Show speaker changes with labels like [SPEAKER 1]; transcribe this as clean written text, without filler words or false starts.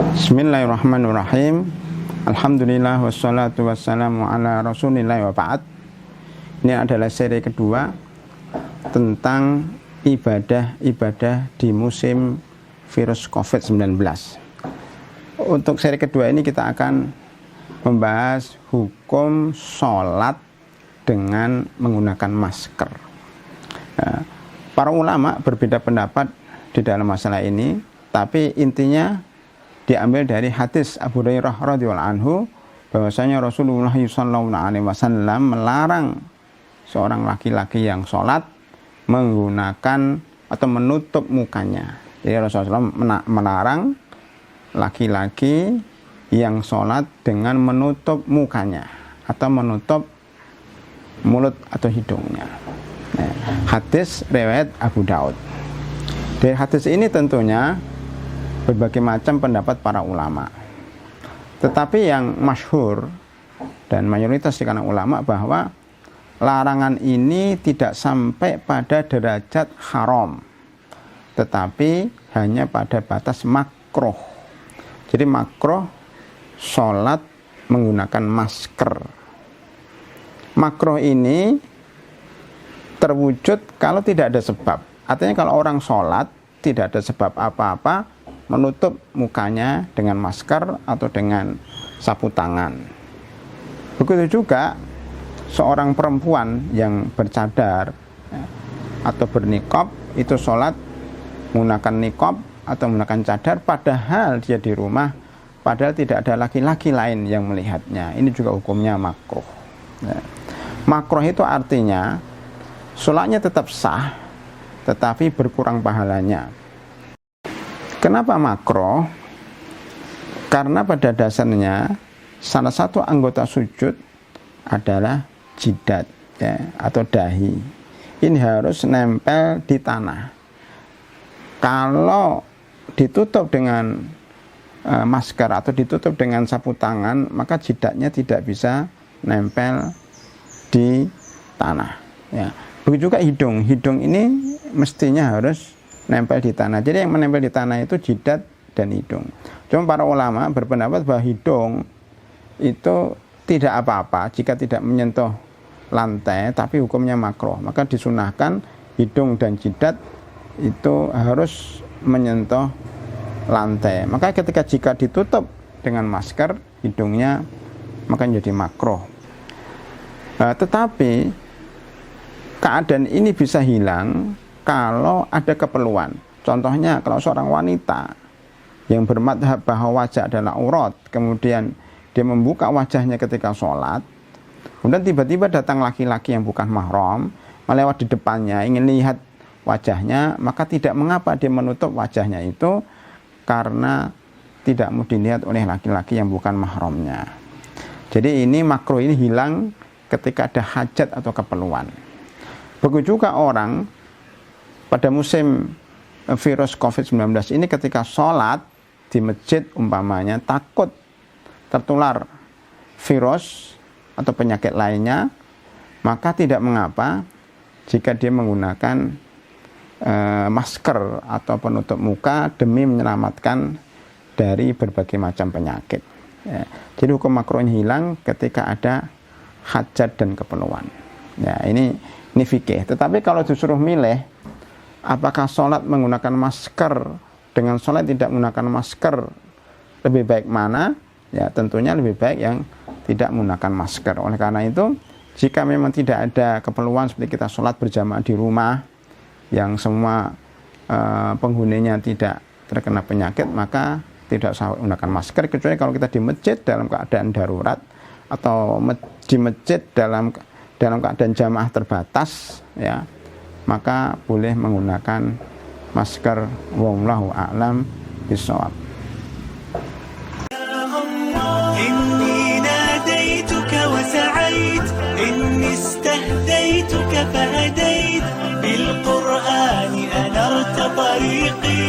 [SPEAKER 1] Bismillahirrahmanirrahim. Alhamdulillah wassalatu wassalamu ala rasulillah wa ba'd. Ini adalah seri kedua tentang ibadah-ibadah di musim virus COVID-19. Untuk seri kedua ini kita akan membahas hukum sholat dengan menggunakan masker. Para ulama berbeda pendapat di dalam masalah ini, tapi intinya diambil dari hadis Abu Hurairah radhiyallahu anhu bahwasanya Rasulullah sallallahu alaihi wasallam melarang seorang laki-laki yang sholat menggunakan atau menutup mukanya. Jadi Rasulullah melarang laki-laki yang sholat dengan menutup mukanya atau menutup mulut atau hidungnya. Hadis riwayat Abu Daud. Dari hadis ini tentunya berbagai macam pendapat para ulama. Tetapi yang masyhur dan mayoritas di kalangan ulama bahwa larangan ini tidak sampai pada derajat haram, tetapi hanya pada batas makruh. Jadi makruh sholat menggunakan masker. Makruh ini terwujud kalau tidak ada sebab. Artinya kalau orang sholat tidak ada sebab apa-apa, menutup mukanya dengan masker atau dengan sapu tangan. Begitu juga seorang perempuan yang bercadar atau bernikab itu sholat menggunakan nikab atau menggunakan cadar padahal dia di rumah, padahal tidak ada laki-laki lain yang melihatnya. Ini juga hukumnya makruh. Makruh itu artinya sholatnya tetap sah tetapi berkurang pahalanya. Kenapa makruh? Karena pada dasarnya salah satu anggota sujud adalah jidat atau dahi. Ini harus nempel di tanah. Kalau ditutup dengan masker atau ditutup dengan sapu tangan, maka jidatnya tidak bisa nempel di tanah. Begitu juga hidung. Hidung ini mestinya harus nempel di tanah. Jadi yang menempel di tanah itu jidat dan hidung. Cuma para ulama berpendapat bahwa hidung itu tidak apa-apa jika tidak menyentuh lantai, tapi hukumnya makruh. Maka disunahkan hidung dan jidat itu harus menyentuh lantai. Maka jika ditutup dengan masker hidungnya, maka menjadi makruh. Tetapi keadaan ini bisa hilang kalau ada keperluan. Contohnya kalau seorang wanita yang bermadhab bahwa wajah adalah aurat, kemudian dia membuka wajahnya ketika sholat, kemudian tiba-tiba datang laki-laki yang bukan mahram melewat di depannya ingin lihat wajahnya, maka tidak mengapa dia menutup wajahnya itu karena tidak mau dilihat oleh laki-laki yang bukan mahramnya. Jadi ini makruh ini hilang ketika ada hajat atau keperluan. Begitu juga orang pada musim virus COVID-19 ini ketika sholat di masjid umpamanya takut tertular virus atau penyakit lainnya, maka tidak mengapa jika dia menggunakan masker atau penutup muka demi menyelamatkan dari berbagai macam penyakit. Jadi hukum makruh hilang ketika ada hajat dan keperluan. Ini fikih. Tetapi kalau disuruh milih apakah sholat menggunakan masker dengan sholat tidak menggunakan masker lebih baik mana? Ya tentunya lebih baik yang tidak menggunakan masker. Oleh karena itu, jika memang tidak ada keperluan seperti kita sholat berjamaah di rumah yang semua penghuninya tidak terkena penyakit, maka tidak usah menggunakan masker, kecuali kalau kita di masjid dalam keadaan darurat atau di masjid dalam keadaan jamaah terbatas, ya, maka boleh menggunakan masker. Wallahu a'lam bishawab.
[SPEAKER 2] إني ناديتك وسعيت إني استهديتك فهديت بالقرآن أنرت طريقي